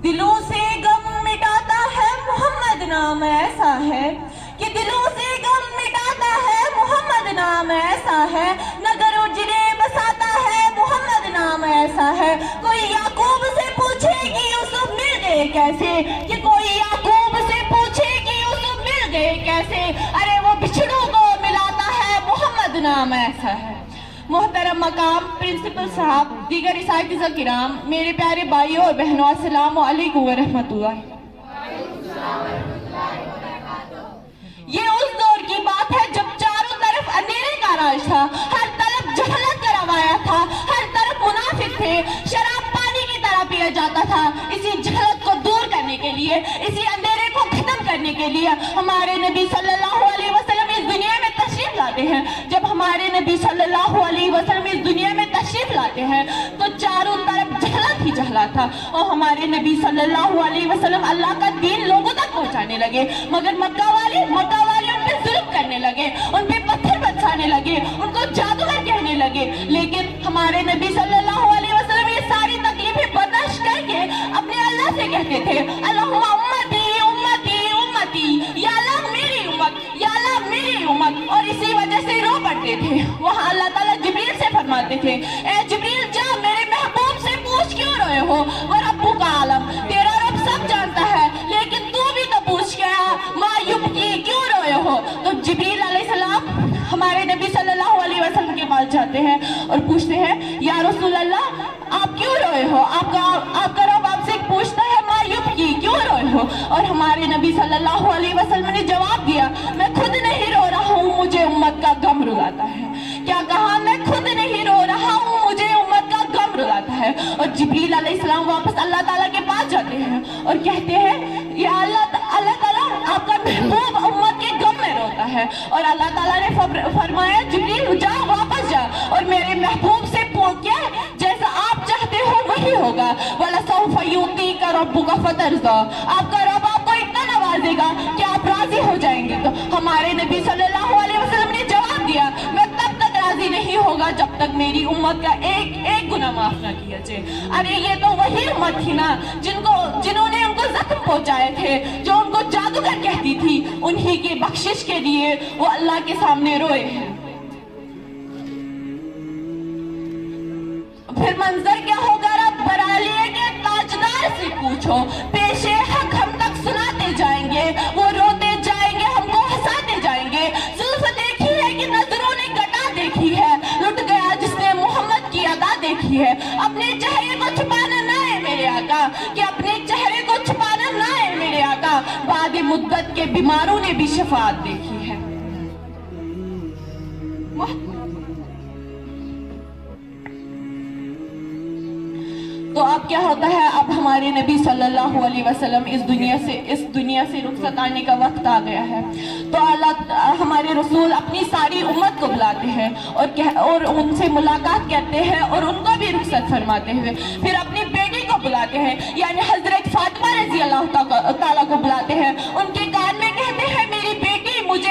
دلوں سے غم مٹاتا ہے محمد نام ایسا ہے کہ دلوں سے غم مٹاتا ہے محمد نام ایسا ہے، نگر اجرے بساتا ہے محمد نام ایسا ہے۔ کوئی یعقوب سے پوچھے کہ یوسف مل گئے کیسے، کہ کوئی یعقوب سے پوچھے کہ یوسف مل گئے کیسے، ارے وہ بچھڑوں کو ملاتا ہے محمد نام ایسا ہے۔ محترم مقام پرنسپل صاحب، دیگر اساتذہ کرام، میرے پیارے بھائیوں اور بہنوں، السلام علیکم ورحمۃ اللہ۔ یہ اس دور کی بات ہے جب چاروں طرف اندھیرے کا راج تھا، ہر طرف جہالت کا روایا تھا، ہر طرف منافق تھے، شراب پانی کی طرح پیا جاتا تھا۔ اسی جہالت کو دور کرنے کے لیے، اسی اندھیرے کو ختم کرنے کے لیے ہمارے نبی صلی اللہ علیہ وسلم اس دنیا میں تشریف لاتے ہیں۔ جب ہمارے نبی صلی اللہ علیہ وسلم اس دنیا میں تشریف لاتے ہیں تو چاروں طرف جہالت ہی جہالت تھا، اور ہمارے نبی صلی اللہ علیہ وسلم اللہ کا دین لوگوں تک پہنچانے لگے، مگر مکہ والے ان پہ ظلم کرنے لگے، ان پہ پتھر برسانے لگے، ان کو جادوگر کہنے لگے۔ لیکن ہمارے نبی صلی اللہ علیہ وسلم یہ ساری تکلیفیں برداشت کر کے اپنے اللہ سے کہتے تھے، اللہم امتی امتی امتی، یا اللہ میری امت، یا اللہ میری امت، اور اسی وجہ سے رو پڑتے تھے۔ وہاں اللہ تعالیٰ جبریل سے فرماتے تھے، اے جبریل جا میرے محبوب سے پوچھ کیوں روئے ہو، وربک کا عالم، تیرا رب سب جانتا ہے، لیکن تو بھی تو پوچھ کے آ، ما یبکی کیوں روئے ہو۔ تو جبریل علیہ السلام ہمارے نبی صلی اللہ علیہ وسلم کے پاس جاتے ہیں اور پوچھتے ہیں، یا رسول اللہ آپ کیوں روئے ہو، آپ کا رب آپ سے پوچھتا ہے ما یبکی کیوں روئے ہو۔ اور ہمارے نبی صلی اللہ علیہ وسلم نے جواب دیا، میں خود نہیں رو رہا ہوں، مجھے امت کا غم رلاتا ہے۔ کیا کہا؟ میں خود نہیں رو رہا ہوں، مجھے امت کا غم رلاتا ہے۔ اور جبریل علیہ السلام واپس اللہ تعالیٰ کے پاس جاتے ہیں اور کہتے ہیں، یا اللہ تعالیٰ آپ کا محبوب امت کے غم میں روتا ہے۔ اور اللہ تعالیٰ نے فرمایا، جبریل جا واپس جا اور میرے محبوب سے پوچھے جیسا آپ چاہتے ہو وہی ہوگا، وَلَسَوْفَ يُعْطِيكَ رَبُّكَ فَتَرْضَىٰ، آپ کا رب آپ کو اتنا نوازے گا کہ آپ راضی ہو جائیں گے۔ تو ہمارے نبی صلی اللہ علیہ وسلم نے جواب دیا، میں تب تک راضی نہیں ہوگا جب تک میری امت کا ایک گناہ معاف نہ کیا جائے۔ ارے یہ تو وہی امت تھی نا جنہوں نے ان کو زخم پہنچائے تھے، جو ان کو جادوگر کہتی تھی، انہی کی بخشش کے لیے وہ اللہ کے سامنے روئے ہیں۔ پھر منظر کیا ہوگا؟ رب برالیے کے تاجدار سے پوچھو، پیشے حق ہم تک سناتے جائیں گے، وہ روتے جائیں گے، ہم کو ہنساتے جائیں گے۔ زلف دیکھی ہے کہ نظروں نے گٹا دیکھی ہے، لٹ گیا جس نے محمد کی ادا دیکھی ہے۔ اپنے چہرے کو چھپانا نہ ہے میرے آقا، کہ اپنے چہرے کو چھپانا نہ ہے میرے آقا، بعد مدت کے بیماروں نے بھی شفاعت دیکھی ہے۔ تو اب کیا ہوتا ہے؟ اب ہمارے نبی صلی اللہ علیہ وسلم اس دنیا سے رخصت آنے کا وقت آ گیا ہے۔ تو ہمارے رسول اپنی ساری امت کو بلاتے ہیں اور ان سے ملاقات کرتے ہیں اور ان کو بھی رخصت فرماتے ہوئے پھر اپنی بیٹی کو بلاتے ہیں، یعنی حضرت فاطمہ رضی اللہ تعالیٰ کو بلاتے ہیں، ان کے کان میں کہتے ہیں، میری بیٹی مجھے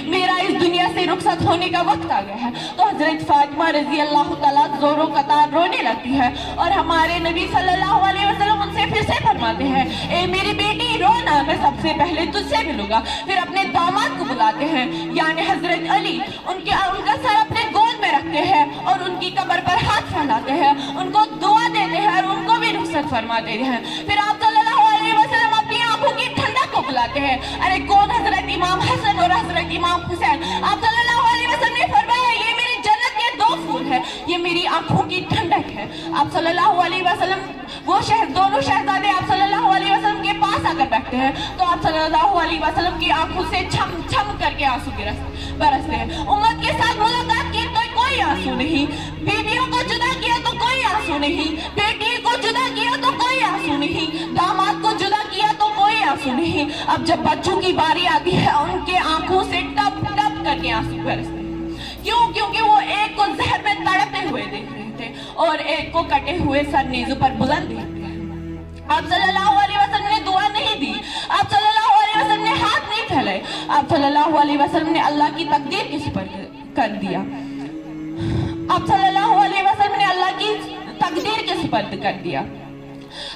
میرا اس دنیا سے رخصت ہونے کا وقت آ گیا ہے۔ تو حضرت فاطمہ رضی اللہ تعالیٰ زوروں قطار رونے لگتی ہے اور ہمارے نبی صلی اللہ علیہ وسلم ان سے پھر سے فرماتے ہیں، اے میری بیٹی رو نہ، میں سب سے پہلے تجھ سے ملوں گا۔ پھر اپنے داماد کو بلاتے ہیں، یعنی حضرت علی، ان کا سر اپنے گود میں رکھتے ہیں اور ان کی قبر پر ہاتھ پھیلاتے ہیں، ان کو دعا دیتے ہیں اور ان کو بھی رخصت فرماتے ہیں۔ پھر آپ صلی اللہ علیہ وسلم اپنی آنکھوں کی ٹھنڈک کو بلاتے ہیں، ارے کون؟ حضرت امام حسن اور حضرت امام حسین۔ آپ صلی اللہ علیہ وسلم نے فرمایا، یہ میری جنت کے دو پھول ہیں، یہ میری آنکھوں کی ٹھنڈک ہے۔ آپ صلی اللہ علیہ وسلم دونوں شہزادے آپ صلی اللہ علیہ وسلم کے پاس آ کر بیٹھتے ہیں تو آپ صلی اللہ علیہ وسلم کی آنکھوں سے چھم چھم کر کے آنسو برستے ہیں۔ امت کے ساتھ ملاقات کی تو کوئی آنسو نہیں، بیویوں کو جدا کیا تو کوئی آنسو نہیں، بیٹی کو جدا کیا تو کوئی آنسو نہیں، داماد کو جدا کیا تو کوئی آنسو نہیں۔ اب جب بچوں کی باری آتی ہے ان کے آنکھوں سے ٹپ ٹپ کر کے آنسو برستے ہیں۔ کیوں؟ کیونکہ وہ ایک کو زہر میں تڑپتے ہوئے دیکھ رہے تھے اور ایک کو کٹے ہوئے سر نیزوں پر بلند دیکھتے ہیں۔ آپ صلی اللہ علیہ وسلم نے دعا نہیں دی، آپ صلی اللہ علیہ وسلم نے ہاتھ نہیں پھیلائے، آپ صلی اللہ علیہ وسلم نے اللہ کی تقدیر کے سپرد کر دیا، آپ صلی اللہ علیہ وسلم نے اللہ کی تقدیر کے سپرد کر دیا۔